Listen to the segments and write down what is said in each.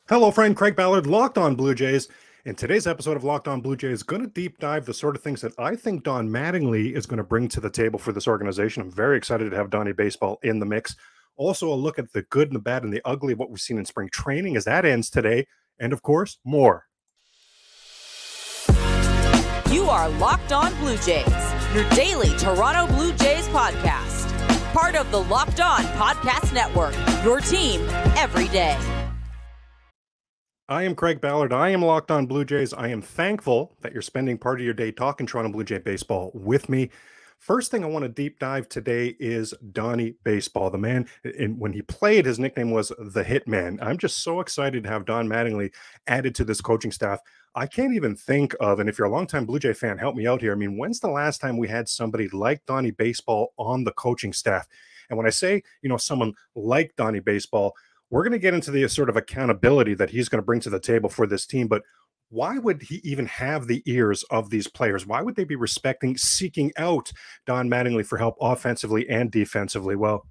Hello, friend. Craig Ballard, Locked On Blue Jays. In today's episode of Locked On Blue Jays, is going to deep dive the sort of things that I think Don Mattingly is going to bring to the table for this organization. I'm very excited to have Donnie Baseball in the mix. Also, a look at the good and the bad and the ugly of what we've seen in spring training as that ends today. And of course, more. You are Locked On Blue Jays, your daily Toronto Blue Jays podcast. Part of the Locked On Podcast Network, your team every day. I am Craig Ballard. I am Locked On Blue Jays. I am thankful that you're spending part of your day talking Toronto Blue Jay baseball with me. First thing I want to deep dive today is Donnie Baseball. The man, when he played, his nickname was the Hitman. I'm just so excited to have Don Mattingly added to this coaching staff. I can't even think of, and if you're a longtime Blue Jay fan, help me out here. I mean, when's the last time we had somebody like Donnie Baseball on the coaching staff? And when I say, someone like Donnie Baseball, we're going to get into the sort of accountability that he's going to bring to the table for this team. But why would he even have the ears of these players? Why would they be seeking out Don Mattingly for help offensively and defensively? Well,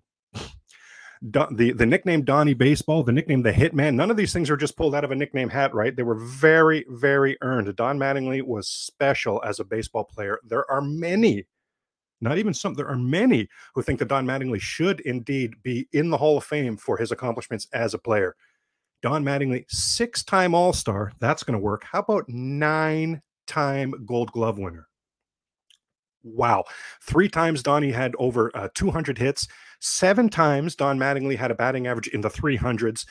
the nickname Donnie Baseball, the nickname the Hitman, none of these things are just pulled out of a nickname hat, right? They were very, very earned. Don Mattingly was special as a baseball player. There are many, not even some, there are many who think that Don Mattingly should indeed be in the Hall of Fame for his accomplishments as a player. Don Mattingly, 6-time All-Star. That's going to work. How about 9-time Gold Glove winner? Wow. 3 times Donnie had over 200 hits. 7 times Don Mattingly had a batting average in the 300s.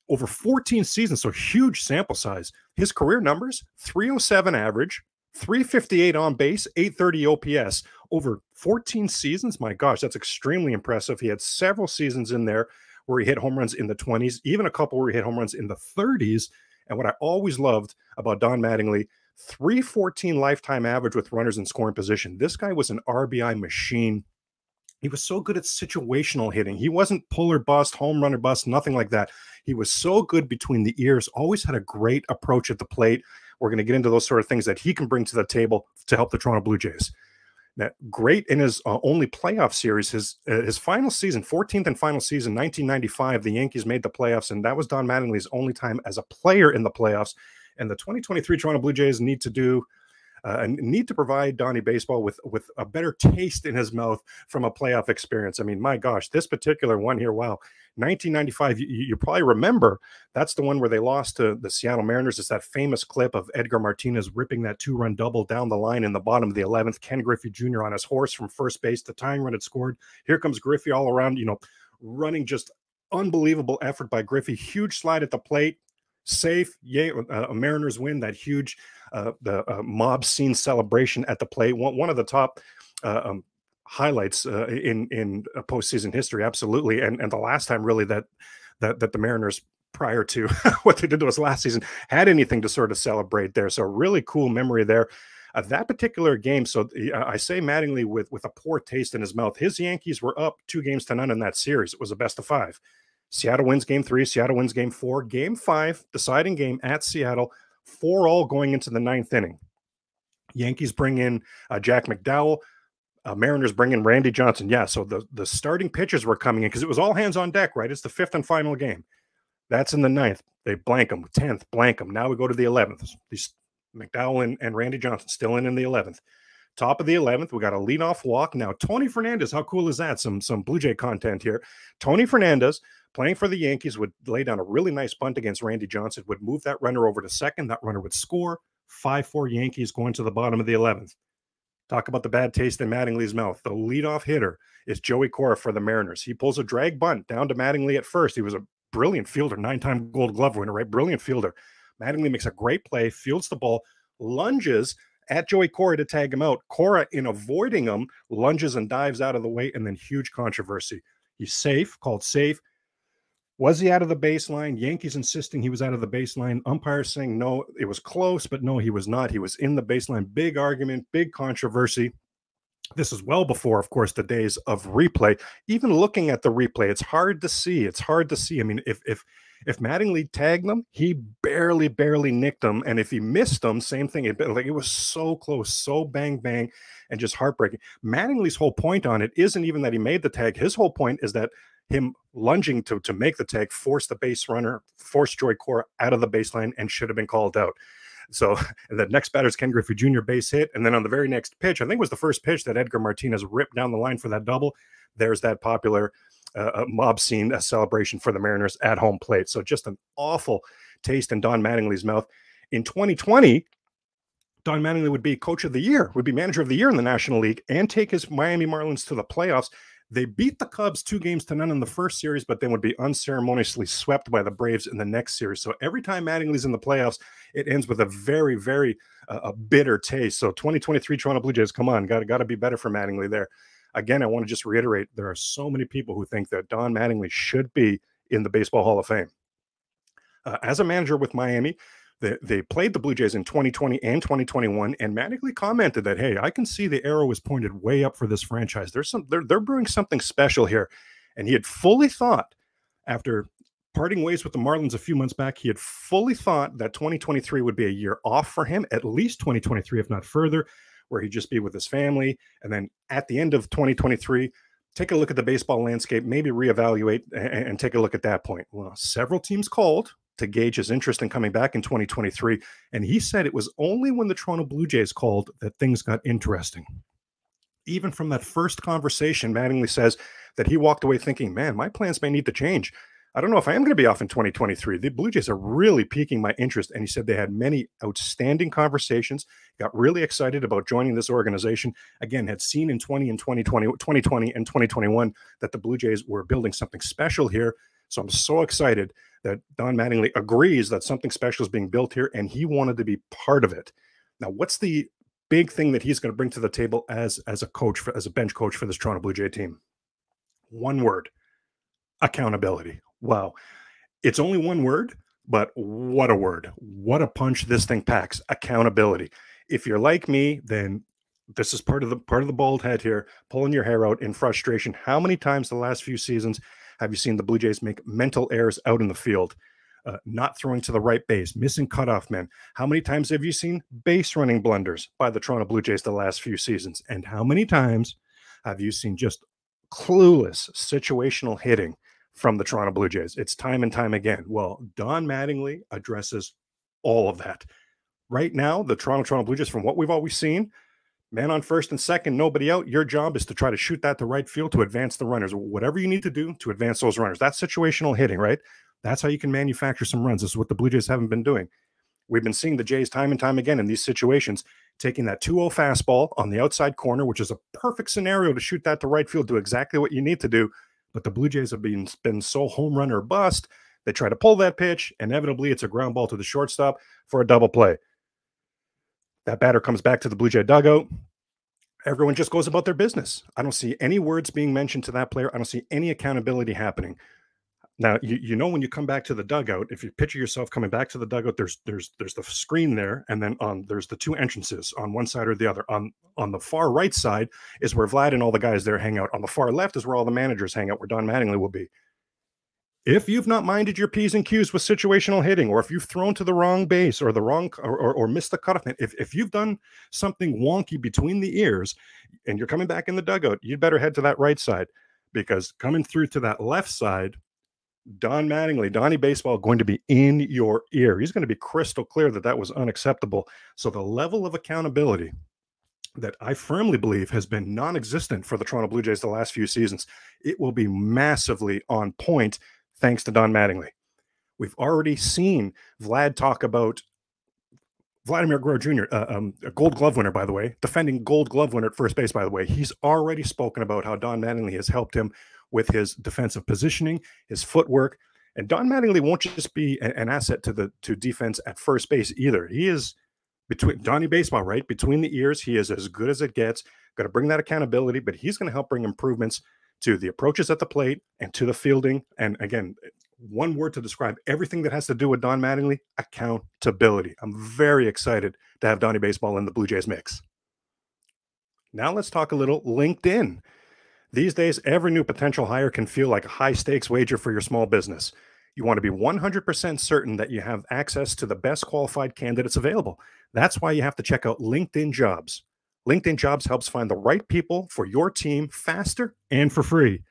Over 14 seasons, so huge sample size. His career numbers, 307 average, 358 on base, 830 OPS. Over 14 seasons, my gosh, that's extremely impressive. He had several seasons in there where he hit home runs in the 20s, even a couple where he hit home runs in the 30s. And what I always loved about Don Mattingly, 314 lifetime average with runners in scoring position. This guy was an RBI machine. He was so good at situational hitting. He wasn't pull or bust, home run or bust, nothing like that. He was so good between the ears, always had a great approach at the plate. We're going to get into those sort of things that he can bring to the table to help the Toronto Blue Jays. Now, great in his only playoff series, his final season, 14th and final season, 1995, the Yankees made the playoffs, and that was Don Mattingly's only time as a player in the playoffs. And the 2023 Toronto Blue Jays need to provide Donnie Baseball with a better taste in his mouth from a playoff experience. I mean, my gosh, this particular one here, wow. 1995, you probably remember, that's the one where they lost to the Seattle Mariners. It's that famous clip of Edgar Martinez ripping that 2-run double down the line in the bottom of the 11th. Ken Griffey Jr. on his horse from first base. The tying run had scored. Here comes Griffey all around, running, just unbelievable effort by Griffey. Huge slide at the plate. Safe. Yay. Mariners win. That huge mob scene celebration at the plate. One of the top highlights in postseason history, absolutely. And the last time really that the Mariners, prior to what they did to us last season, had anything to sort of celebrate there. So really cool memory there. That particular game, so I say Mattingly with a poor taste in his mouth. His Yankees were up 2-0 in that series. It was a best of 5. Seattle wins game 3. Seattle wins game 4. Game 5, deciding game at Seattle, 4-all going into the 9th inning. Yankees bring in Jack McDowell. Mariners bring in Randy Johnson. Yeah, so the starting pitchers were coming in because it was all hands on deck, right? It's the 5th and final game. That's in the 9th. They blank them. 10th, blank them. Now we go to the 11th. These McDowell and Randy Johnson still in the 11th. Top of the 11th, we got a leadoff walk. Now, Tony Fernandez, how cool is that? Some Blue Jay content here. Tony Fernandez, playing for the Yankees, would lay down a really nice bunt against Randy Johnson, would move that runner over to second. That runner would score. 5-4 Yankees going to the bottom of the 11th. Talk about the bad taste in Mattingly's mouth. The leadoff hitter is Joey Cora for the Mariners. He pulls a drag bunt down to Mattingly at first. He was a brilliant fielder, 9-time Gold Glove winner, right? Brilliant fielder. Mattingly makes a great play, fields the ball, lunges at Joey Cora to tag him out. Cora, in avoiding him, lunges and dives out of the way, and then huge controversy. He's safe, called safe. Was he out of the baseline? Yankees insisting he was out of the baseline. Umpires saying no, it was close, but no, he was not. He was in the baseline. Big argument, big controversy. This is well before, of course, the days of replay. Even looking at the replay, it's hard to see. It's hard to see. I mean, if Mattingly tagged them, he barely nicked them. And if he missed them, same thing. It was so close, so bang, bang, and just heartbreaking. Mattingly's whole point on it isn't even that he made the tag. His whole point is that him lunging to make the tag, forced the base runner, forced Joy Cora out of the baseline, and should have been called out. So the next batter is Ken Griffey Jr. base hit. And then on the very next pitch, I think it was the first pitch that Edgar Martinez ripped down the line for that double. There's that popular mob scene celebration for the Mariners at home plate. So just an awful taste in Don Mattingly's mouth. In 2020, Don Mattingly would be coach of the year, would be manager of the year in the National League, and take his Miami Marlins to the playoffs. They beat the Cubs 2-0 in the first series, but then would be unceremoniously swept by the Braves in the next series. So every time Mattingly's in the playoffs, it ends with a very, very bitter taste. So 2023 Toronto Blue Jays, come on, got to be better for Mattingly there. Again, I want to just reiterate, there are so many people who think that Don Mattingly should be in the Baseball Hall of Fame. As a manager with Miami, they played the Blue Jays in 2020 and 2021, and Mattingly commented that, hey, I can see the arrow is pointed way up for this franchise. They're brewing something special here. And he had fully thought, after parting ways with the Marlins a few months back, he had fully thought that 2023 would be a year off for him, at least 2023, if not further, where he'd just be with his family. And then at the end of 2023, take a look at the baseball landscape, maybe reevaluate and take a look at that point. Well, several teams called to gauge his interest in coming back in 2023. And he said it was only when the Toronto Blue Jays called that things got interesting. Even from that first conversation, Mattingly says that he walked away thinking, man, my plans may need to change. I don't know if I am going to be off in 2023. The Blue Jays are really piquing my interest. And he said they had many outstanding conversations, got really excited about joining this organization. Again, had seen in 2020 and 2021 that the Blue Jays were building something special here. So I'm so excited that Don Mattingly agrees that something special is being built here, and he wanted to be part of it. Now, what's the big thing that he's going to bring to the table as a coach, as a bench coach for this Toronto Blue Jay team? One word: accountability. Wow. It's only one word, but what a word. What a punch this thing packs. Accountability. If you're like me, then this is part of the bald head here, pulling your hair out in frustration. How many times the last few seasons have you seen the Blue Jays make mental errors out in the field, not throwing to the right base, missing cutoff men? How many times have you seen base running blunders by the Toronto Blue Jays the last few seasons? And how many times have you seen just clueless situational hitting from the Toronto Blue Jays? It's time and time again. Well, Don Mattingly addresses all of that. Right now, the Toronto Blue Jays, from what we've always seen, man on first and second, nobody out. Your job is to try to shoot that to right field to advance the runners. Whatever you need to do to advance those runners. That's situational hitting, right? That's how you can manufacture some runs. This is what the Blue Jays haven't been doing. We've been seeing the Jays time and time again in these situations, taking that 2-0 fastball on the outside corner, which is a perfect scenario to shoot that to right field, do exactly what you need to do. But the Blue Jays have been so home run or bust. They try to pull that pitch. Inevitably, it's a ground ball to the shortstop for a double play. That batter comes back to the Blue Jay dugout. Everyone just goes about their business. I don't see any words being mentioned to that player. I don't see any accountability happening. Now, you know, when you come back to the dugout, if you picture yourself coming back to the dugout, there's the screen there, and then there's the two entrances on one side or the other. On the far right side is where Vlad and all the guys there hang out. On the far left is where all the managers hang out, where Don Mattingly will be. If you've not minded your P's and Q's with situational hitting, or if you've thrown to the wrong base or the wrong or missed the cutoff, if you've done something wonky between the ears and you're coming back in the dugout, you'd better head to that right side, because coming through to that left side, Don Mattingly, Donnie Baseball, going to be in your ear. He's going to be crystal clear that that was unacceptable. So the level of accountability that I firmly believe has been non-existent for the Toronto Blue Jays the last few seasons, it will be massively on point thanks to Don Mattingly. We've already seen Vlad talk about Vladimir Guerrero Jr., a Gold Glove winner, by the way, defending Gold Glove winner at first base, by the way. He's already spoken about how Don Mattingly has helped him with his defensive positioning, his footwork. And Don Mattingly won't just be an asset to defense at first base either. He is, between Donnie Baseball, right? Between the ears, he is as good as it gets. Got to bring that accountability, but he's going to help bring improvements to the approaches at the plate and to the fielding. And again, one word to describe everything that has to do with Don Mattingly: accountability. I'm very excited to have Donnie Baseball in the Blue Jays mix. Now let's talk a little LinkedIn. These days, every new potential hire can feel like a high-stakes wager for your small business. You want to be 100% certain that you have access to the best qualified candidates available. That's why you have to check out LinkedIn Jobs. LinkedIn Jobs helps find the right people for your team faster and for free.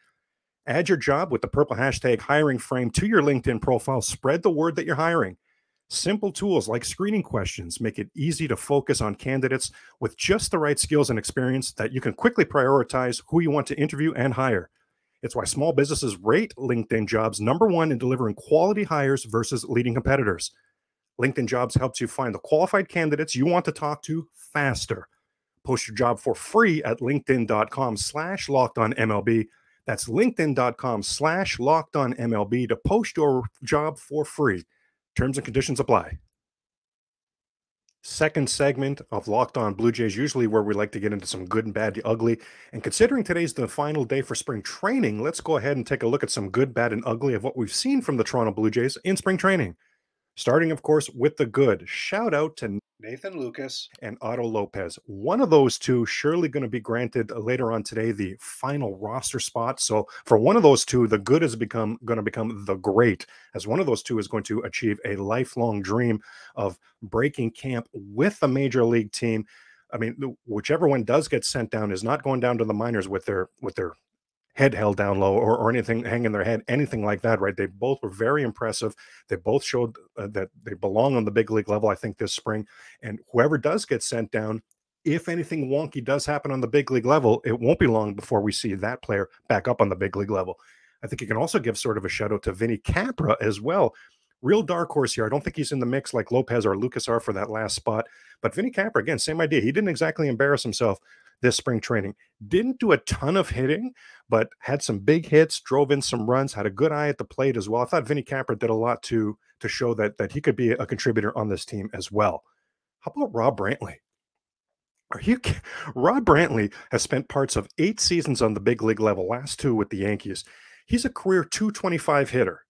Add your job with the purple hashtag hiring frame to your LinkedIn profile. Spread the word that you're hiring. Simple tools like screening questions make it easy to focus on candidates with just the right skills and experience that you can quickly prioritize who you want to interview and hire. It's why small businesses rate LinkedIn Jobs #1 in delivering quality hires versus leading competitors. LinkedIn Jobs helps you find the qualified candidates you want to talk to faster. Post your job for free at linkedin.com/lockedonmlb. That's linkedin.com/lockedonmlb to post your job for free. Terms and conditions apply. Second segment of Locked On Blue Jays, usually where we like to get into some good and bad, the ugly. And considering today's the final day for spring training, let's go ahead and take a look at some good, bad, and ugly of what we've seen from the Toronto Blue Jays in spring training. Starting, of course, with the good. Shout out to Nathan Lucas and Otto Lopez. One of those two surely going to be granted later on today the final roster spot. So for one of those two, the good is going to become the great, as one of those two is going to achieve a lifelong dream of breaking camp with a major league team. I mean, whichever one does get sent down is not going down to the minors with their head held down low or anything hanging their head, anything like that, right? They both were very impressive. They both showed that they belong on the big league level, I think, this spring. And whoever does get sent down, if anything wonky does happen on the big league level, it won't be long before we see that player back up on the big league level. I think you can also give sort of a shout out to Vinny Capra as well. Real dark horse here. I don't think he's in the mix like Lopez or Lucas are for that last spot. But Vinny Capra, again, same idea. He didn't exactly embarrass himself this spring training. Didn't do a ton of hitting, but had some big hits, drove in some runs, had a good eye at the plate as well. I thought Vinny Capra did a lot to show that he could be a contributor on this team as well. How about Rob Brantley? Rob Brantley has spent parts of 8 seasons on the big league level, last 2 with the Yankees. He's a career .225 hitter.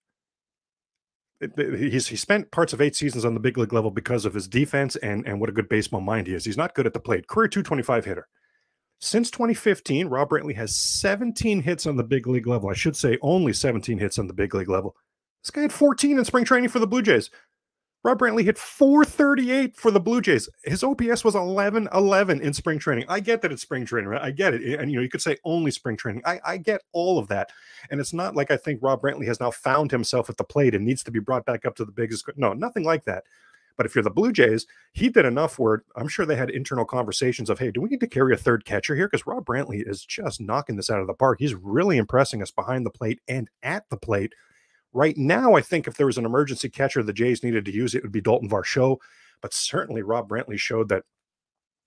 He spent parts of 8 seasons on the big league level because of his defense and what a good baseball mind he is. He's not good at the plate. Career .225 hitter. Since 2015, Rob Brantley has 17 hits on the big league level. I should say only 17 hits on the big league level. This guy had 14 in spring training for the Blue Jays. Rob Brantley hit .438 for the Blue Jays. His OPS was 11-11 in spring training. I get that it's spring training, right? I get it. And, you could say only spring training. I get all of that. And it's not like I think Rob Brantley has now found himself at the plate and needs to be brought back up to the biggest. No, nothing like that. But if you're the Blue Jays, he did enough where I'm sure they had internal conversations of, hey, do we need to carry a third catcher here? Because Rob Brantley is just knocking this out of the park. He's really impressing us behind the plate and at the plate. Right now, I think if there was an emergency catcher the Jays needed to use, it would be Dalton Varsho. But certainly Rob Brantley showed that,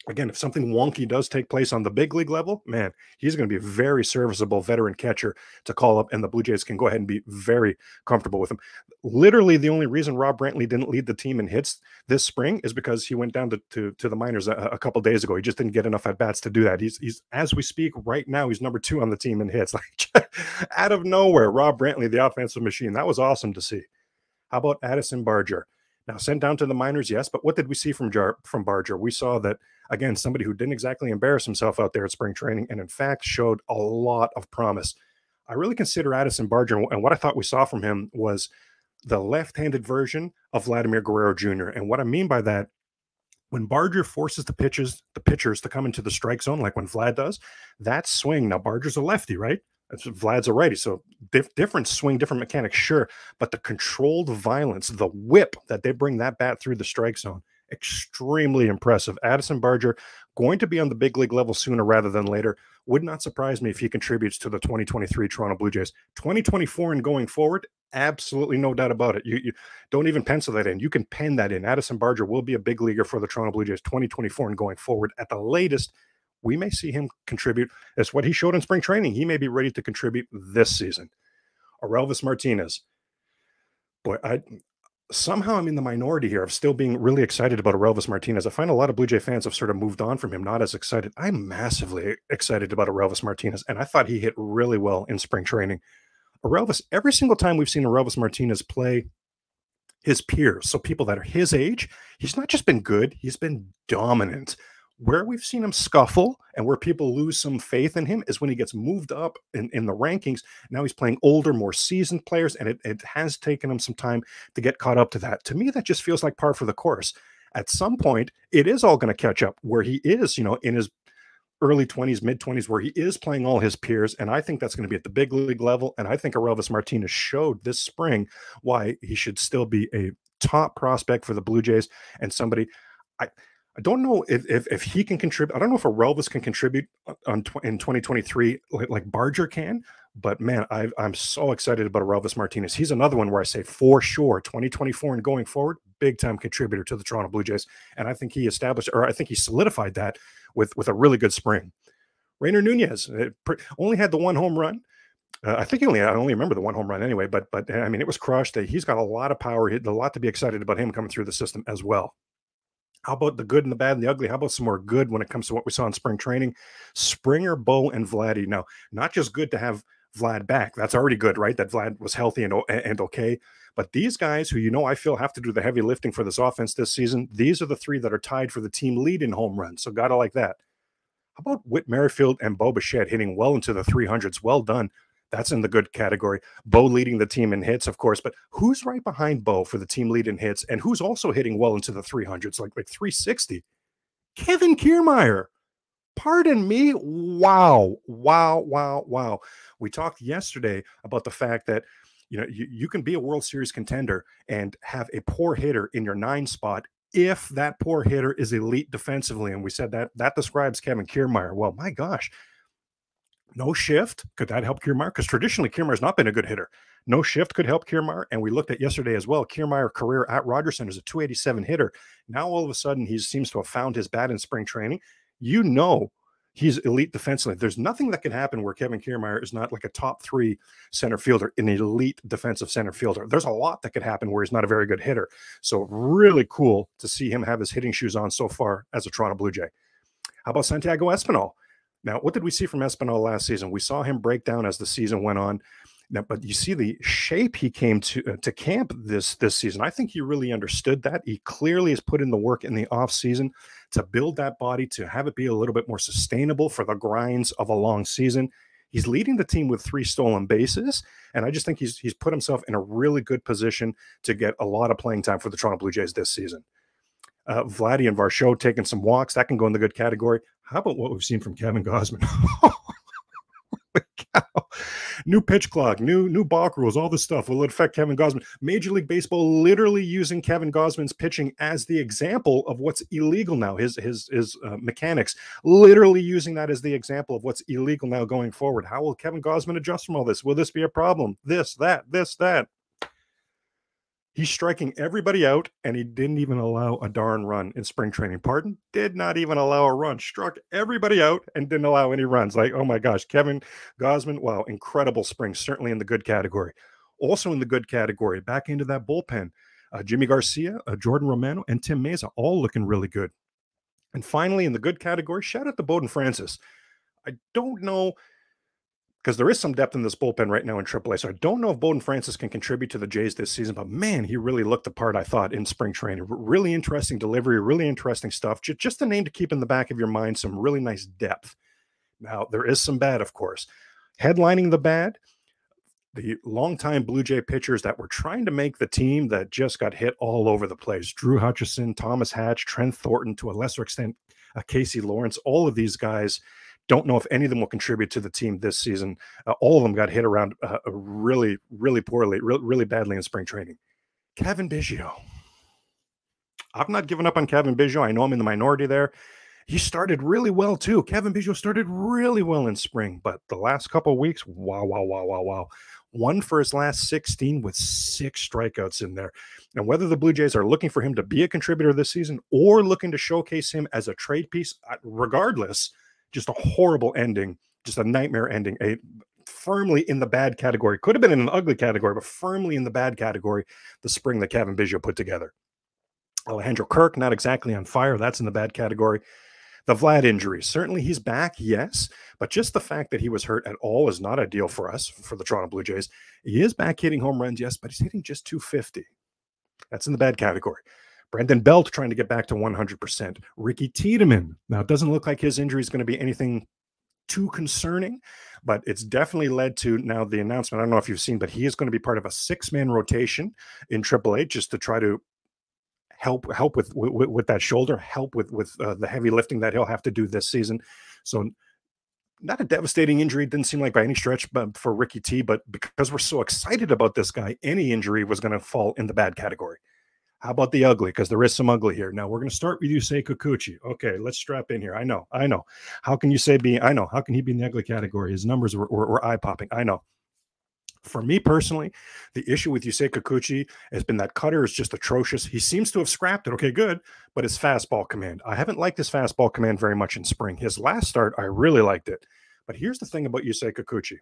again, if something wonky does take place on the big league level, man, he's going to be a very serviceable veteran catcher to call up, and the Blue Jays can go ahead and be very comfortable with him. Literally, the only reason Rob Brantley didn't lead the team in hits this spring is because he went down to the minors a couple days ago. He just didn't get enough at-bats to do that. He's as we speak right now, he's number 2 on the team in hits. Like out of nowhere, Rob Brantley, the offensive machine. That was awesome to see. How about Addison Barger? Now, sent down to the minors, yes, but what did we see from Barger? We saw that, again, somebody who didn't exactly embarrass himself out there at spring training and, in fact, showed a lot of promise. I really consider Addison Barger, and what I thought we saw from him was the left-handed version of Vladimir Guerrero Jr. And what I mean by that, when Barger forces the pitchers to come into the strike zone, like when Vlad does, that swing, now Barger's a lefty, right? Vlad's a righty, so different swing, different mechanics, sure. But the controlled violence, the whip that they bring that bat through the strike zone, extremely impressive. Addison Barger going to be on the big league level sooner rather than later. Would not surprise me if he contributes to the 2023 Toronto Blue Jays. 2024 and going forward, absolutely no doubt about it. You don't even pencil that in. You can pen that in. Addison Barger will be a big leaguer for the Toronto Blue Jays 2024 and going forward. At the latest, we may see him contribute. That's what he showed in spring training. He may be ready to contribute this season. Orelvis Martinez. Boy, somehow I'm in the minority here of still being really excited about Orelvis Martinez. I find a lot of Blue Jay fans have sort of moved on from him, not as excited. I'm massively excited about Orelvis Martinez, and I thought he hit really well in spring training. Orelvis, every single time we've seen Orelvis Martinez play his peers, so people that are his age, he's not just been good, he's been dominant. Where we've seen him scuffle and where people lose some faith in him is when he gets moved up in the rankings. Now he's playing older, more seasoned players, and it has taken him some time to get caught up to that. To me, that just feels like par for the course. At some point, it is all going to catch up where he is, in his early 20s, mid 20s, where he is playing all his peers. And I think that's going to be at the big league level. And I think Aurelvis Martinez showed this spring why he should still be a top prospect for the Blue Jays and somebody. I don't know if he can contribute. I don't know if Aurelvis can contribute in 2023 like Barger can. But man, I'm so excited about Aurelvis Martinez. He's another one where I say for sure 2024 and going forward, big time contributor to the Toronto Blue Jays. And I think he established, or I think he solidified that with a really good spring. Rainer Nunez only had the one home run. I think I only remember the one home run anyway. But I mean, it was crushed. He's got a lot of power. A lot to be excited about him coming through the system as well. How about the good and the bad and the ugly? How about some more good when it comes to what we saw in spring training? Springer, Bo, and Vladdy. Now, not just good to have Vlad back. That's already good, right? That Vlad was healthy and okay. But these guys who, I feel have to do the heavy lifting for this offense this season, these are the three that are tied for the team lead in home runs. So gotta like that. How about Whit Merrifield and Bo Bichette hitting well into the 300s? Well done. That's in the good category. Bo leading the team in hits, of course, but who's right behind Bo for the team lead in hits and who's also hitting well into the 300s, like 360? Kevin Kiermaier. Pardon me. Wow. We talked yesterday about the fact that you can be a World Series contender and have a poor hitter in your 9 spot if that poor hitter is elite defensively. And we said that describes Kevin Kiermaier. Well, my gosh. No shift. Could that help Kiermaier? Because traditionally, Kiermaier's not been a good hitter. No shift could help Kiermaier. And we looked at yesterday as well. Kiermaier career at Rogers Center is a 287 hitter. Now, all of a sudden, he seems to have found his bat in spring training. He's elite defensively. There's nothing that can happen where Kevin Kiermaier is not like a top 3 center fielder, an elite defensive center fielder. There's a lot that could happen where he's not a very good hitter. So really cool to see him have his hitting shoes on so far as a Toronto Blue Jay. How about Santiago Espinal? Now, what did we see from Espinal last season? We saw him break down as the season went on. Now, but you see the shape he came to camp this season. I think he really understood that. He clearly has put in the work in the offseason to build that body, to have it be a little bit more sustainable for the grinds of a long season. He's leading the team with 3 stolen bases, and I just think he's put himself in a really good position to get a lot of playing time for the Toronto Blue Jays this season. Vladdy and Varsho taking some walks. That can go in the good category. How about what we've seen from Kevin Gausman? New pitch clock, new balk rules, all this stuff. Will it affect Kevin Gausman? Major League Baseball literally using Kevin Gausman's pitching as the example of what's illegal now. His mechanics, literally using that as the example of what's illegal now going forward. How will Kevin Gausman adjust from all this? Will this be a problem? This, that. He's striking everybody out, and he didn't even allow a darn run in spring training. Pardon? Did not even allow a run. Struck everybody out and didn't allow any runs. Like, oh my gosh, Kevin Gausman, wow, incredible spring, certainly in the good category. Also in the good category, back into that bullpen, Jimmy Garcia, Jordan Romano, and Tim Meza, all looking really good. And finally, in the good category, shout out to Bowden Francis. I don't know, because there is some depth in this bullpen right now in AAA. So I don't know if Bowden Francis can contribute to the Jays this season, but man, he really looked the part, I thought, in spring training. Really interesting delivery, really interesting stuff. Just a name to keep in the back of your mind, some really nice depth. Now, there is some bad, of course. Headlining the bad, the longtime Blue Jay pitchers that were trying to make the team that just got hit all over the place. Drew Hutchison, Thomas Hatch, Trent Thornton, to a lesser extent, Casey Lawrence, all of these guys. Don't know if any of them will contribute to the team this season. All of them got hit around really, really poorly, really badly in spring training. Kevin Biggio. I've not given up on Kevin Biggio. I know I'm in the minority there. He started really well, too. Kevin Biggio started really well in spring, but the last couple of weeks, wow. 1 for his last 16 with 6 strikeouts in there. And whether the Blue Jays are looking for him to be a contributor this season or looking to showcase him as a trade piece, regardless, just a horrible ending, just a nightmare ending, firmly in the bad category. Could have been in an ugly category, but firmly in the bad category, the spring that Kevin Biggio put together. Alejandro Kirk, not exactly on fire. That's in the bad category. The Vlad injury, certainly he's back, yes, but just the fact that he was hurt at all is not ideal for us, for the Toronto Blue Jays. He is back hitting home runs, yes, but he's hitting just 250. That's in the bad category. Brandon Belt trying to get back to 100%. Ricky Tiedemann. Now, it doesn't look like his injury is going to be anything too concerning, but it's definitely led to now the announcement. I don't know if you've seen, but he is going to be part of a 6-man rotation in AAA just to try to help with that shoulder, help with the heavy lifting that he'll have to do this season. So not a devastating injury, didn't seem like by any stretch for Ricky T, but because we're so excited about this guy, any injury was going to fall in the bad category. How about the ugly? Because there is some ugly here. Now we're going to start with Yusei Kikuchi. Okay, let's strap in here. I know. How can you say how can he be in the ugly category? His numbers were eye-popping. I know. For me personally, the issue with Yusei Kikuchi has been that cutter is just atrocious. He seems to have scrapped it. Okay, good. But his fastball command. I haven't liked his fastball command very much in spring. His last start, I really liked it. But here's the thing about Yusei Kikuchi.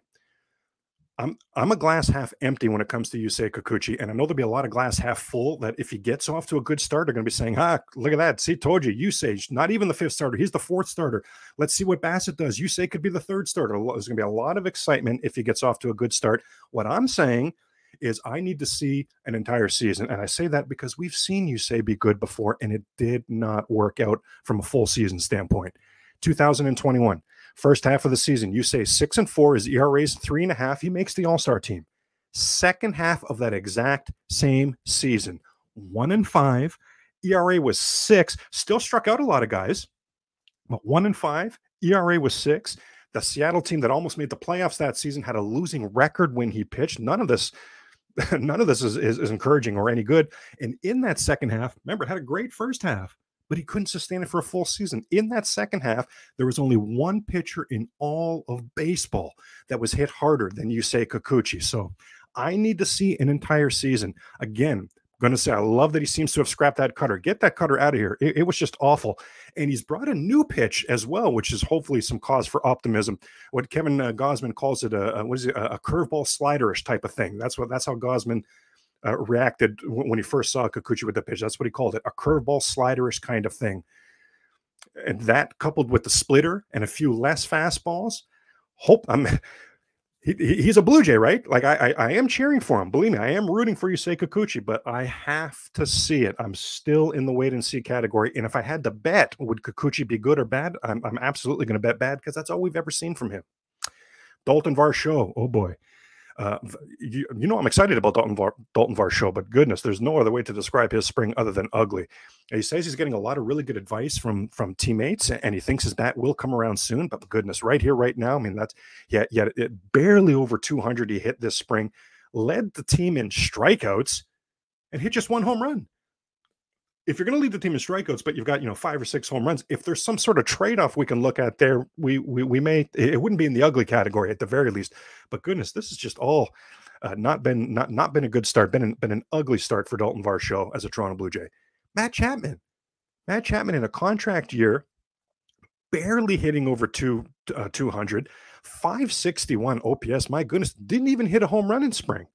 I'm a glass half empty when it comes to Yusei Kikuchi, and I know there'll be a lot of glass half full that if he gets off to a good start, they're going to be saying, look at that. See, told you, Yusei, not even the 5th starter. He's the 4th starter. Let's see what Bassett does. Yusei could be the 3rd starter. There's going to be a lot of excitement if he gets off to a good start. What I'm saying is I need to see an entire season, and I say that because we've seen Yusei be good before, and it did not work out from a full season standpoint. 2021. First half of the season, Yusei 6-4, his ERA is 3.5. He makes the All-Star team. Second half of that exact same season, 1-5, ERA was 6. Still struck out a lot of guys, but 1-5, ERA was 6. The Seattle team that almost made the playoffs that season had a losing record when he pitched. None of this is encouraging or any good. And in that second half, remember, had a great first half, but he couldn't sustain it for a full season. In that second half, there was only one pitcher in all of baseball that was hit harder than Yusei Kikuchi. So I need to see an entire season. Again, I'm going to say I love that he seems to have scrapped that cutter. Get that cutter out of here. It was just awful. And he's brought a new pitch as well, which is hopefully some cause for optimism. What Kevin Gausman calls it, a curveball sliderish type of thing. That's how Gausman reacted when he first saw Kikuchi with the pitch. That's what he called it, a curveball sliderish kind of thing. And that coupled with the splitter and a few less fastballs, he's a Blue Jay, right? Like I am cheering for him. Believe me, I am rooting for Yusei Kikuchi, but I have to see it. I'm still in the wait and see category. And if I had to bet, would Kikuchi be good or bad? I'm absolutely going to bet bad because that's all we've ever seen from him. Dalton Varsho, oh boy. You know I'm excited about Dalton Varsho, but goodness, there's no other way to describe his spring other than ugly. And he says he's getting a lot of really good advice from teammates, and he thinks his bat will come around soon. But goodness, right here, right now, I mean, that's it barely over 200 he hit this spring, led the team in strikeouts, and hit just 1 home run. If you're going to lead the team in strikeouts, but you've got 5 or 6 home runs, if there's some sort of trade-off we can look at there, we may, it wouldn't be in the ugly category at the very least. But goodness, this is just all not been a good start. Been an ugly start for Dalton Varsho as a Toronto Blue Jay. Matt Chapman in a contract year, barely hitting over 200, 561 OPS. My goodness, didn't even hit a home run in spring.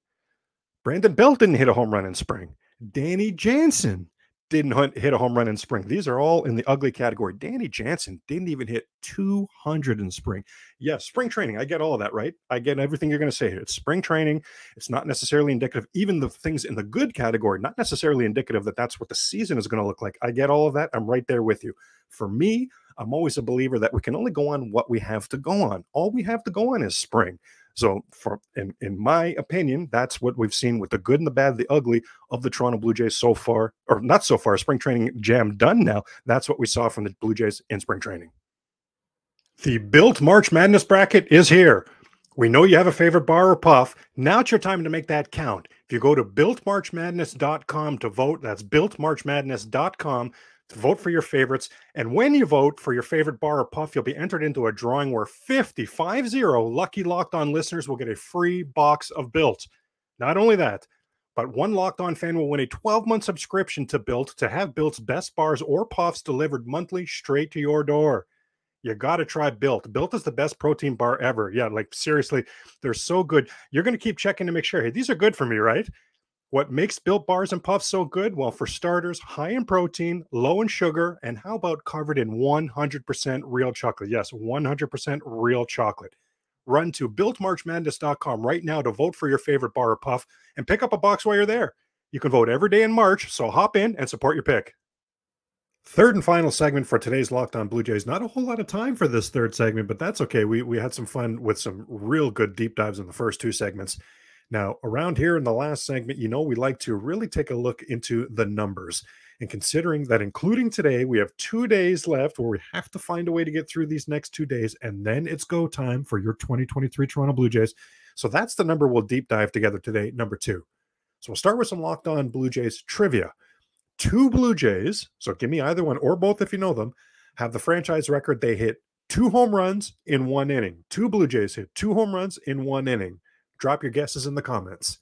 Brandon Belt didn't hit a home run in spring. Danny Jansen didn't hit a home run in spring. These are all in the ugly category. Danny Jansen didn't even hit 200 in spring. Yes, spring training. I get all of that, right? I get everything you're going to say here. It's spring training. It's not necessarily indicative. Even the things in the good category, not necessarily indicative that that's what the season is going to look like. I get all of that. I'm right there with you. For me, I'm always a believer that we can only go on what we have to go on. All we have to go on is spring. So in my opinion, that's what we've seen with the good and the bad, the ugly of the Toronto Blue Jays so far, or not so far, spring training jam done now. That's what we saw from the Blue Jays in spring training. The Built March Madness bracket is here. We know you have a favorite bar or puff. Now it's your time to make that count. If you go to builtmarchmadness.com to vote, that's builtmarchmadness.com to vote for your favorites. And when you vote for your favorite bar or puff, you'll be entered into a drawing where 50 lucky Locked On listeners will get a free box of Built. Not only that, but one Locked On fan will win a 12-month subscription to Built to have Built's best bars or puffs delivered monthly straight to your door. You got to try Built. Built is the best protein bar ever. Yeah, like seriously, they're so good. You're going to keep checking to make sure, hey, these are good for me, right? What makes Built bars and puffs so good? Well, for starters, high in protein, low in sugar, and how about covered in 100% real chocolate? Yes, 100% real chocolate. Run to builtmarchmadness.com right now to vote for your favorite bar or puff and pick up a box while you're there. You can vote every day in March, so hop in and support your pick. Third and final segment for today's Locked On Blue Jays. Not a whole lot of time for this third segment, but that's okay. We had some fun with some real good deep dives in the first 2 segments. Now, around here in the last segment, we like to really take a look into the numbers. And considering that, including today, we have 2 days left where we have to find a way to get through these next 2 days, and then it's go time for your 2023 Toronto Blue Jays. So that's the number we'll deep dive together today, number 2. So we'll start with some Locked On Blue Jays trivia. 2 Blue Jays, so give me either one or both if you know them, have the franchise record. They hit 2 home runs in 1 inning. 2 Blue Jays hit 2 home runs in 1 inning. Drop your guesses in the comments.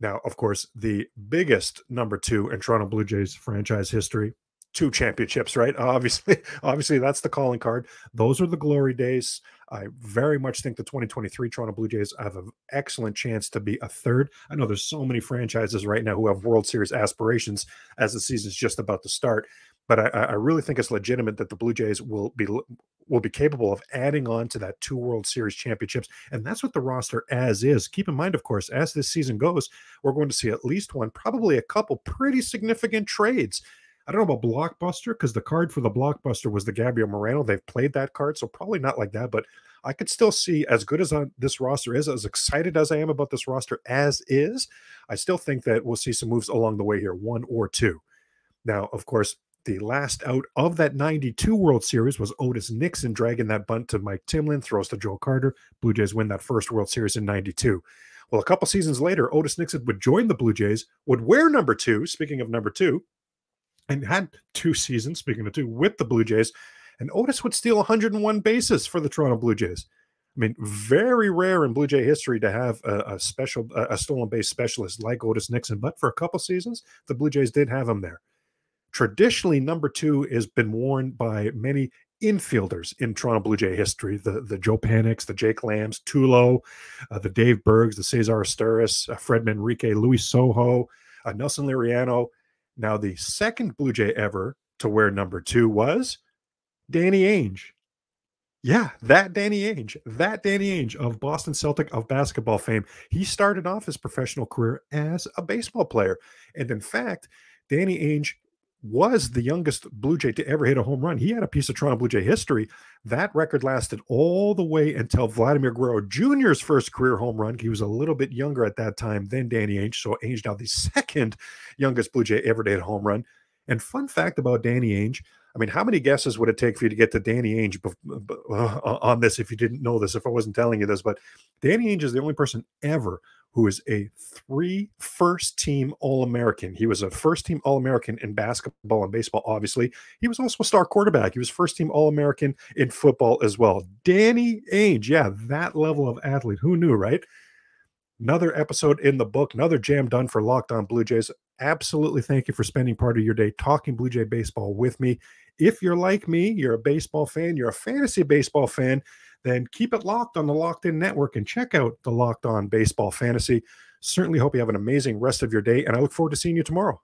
Now, of course, the biggest number 2 in Toronto Blue Jays franchise history, 2 championships, right? Obviously, that's the calling card. Those are the glory days. I very much think the 2023 Toronto Blue Jays have an excellent chance to be a third. I know there's so many franchises right now who have World Series aspirations as the season's just about to start, but I really think it's legitimate that the Blue Jays will be capable of adding on to that 2 World Series championships, and that's what the roster as is. Keep in mind, of course, as this season goes, we're going to see at least one, probably a couple pretty significant trades. I don't know about blockbuster, because the card for the blockbuster was the Gabriel Moreno. They've played that card, so probably not like that, but I could still see, as good as this roster is, as excited as I am about this roster as is, I still think that we'll see some moves along the way here, 1 or 2. Now, of course, the last out of that 92 World Series was Otis Nixon dragging that bunt to Mike Timlin, throws to Joe Carter. Blue Jays win that first World Series in 92. Well, a couple seasons later, Otis Nixon would join the Blue Jays, would wear number 2, speaking of number 2, and had 2 seasons, speaking of 2, with the Blue Jays, and Otis would steal 101 bases for the Toronto Blue Jays. I mean, very rare in Blue Jay history to have a stolen base specialist like Otis Nixon, but for a couple seasons, the Blue Jays did have him there. Traditionally, number 2 has been worn by many infielders in Toronto Blue Jay history. The Joe Panics, the Jake Lambs, Tulo, the Dave Bergs, the Cesar Asturis, Fred Manrique, Luis Sojo, Nelson Liriano. Now, the second Blue Jay ever to wear number 2 was Danny Ainge. Yeah, that Danny Ainge of Boston Celtic of basketball fame. He started off his professional career as a baseball player. And in fact, Danny Ainge was the youngest Blue Jay to ever hit a home run. He had a piece of Toronto Blue Jay history. That record lasted all the way until Vladimir Guerrero Jr.'s first career home run. He was a little bit younger at that time than Danny Ainge, so Ainge now the second youngest Blue Jay ever to hit a home run. And fun fact about Danny Ainge, I mean, how many guesses would it take for you to get to Danny Ainge on this if you didn't know this, if I wasn't telling you this? But Danny Ainge is the only person ever who is a 3 first-team All-American. He was a first-team All-American in basketball and baseball, obviously. He was also a star quarterback. He was first-team All-American in football as well. Danny Ainge, yeah, that level of athlete. Who knew, right? Another episode in the book, another jam done for Locked On Blue Jays. Absolutely thank you for spending part of your day talking Blue Jay baseball with me. If you're like me, you're a baseball fan, you're a fantasy baseball fan, then keep it locked on the Locked In Network and check out the Locked On Baseball Fantasy. Certainly hope you have an amazing rest of your day, and I look forward to seeing you tomorrow.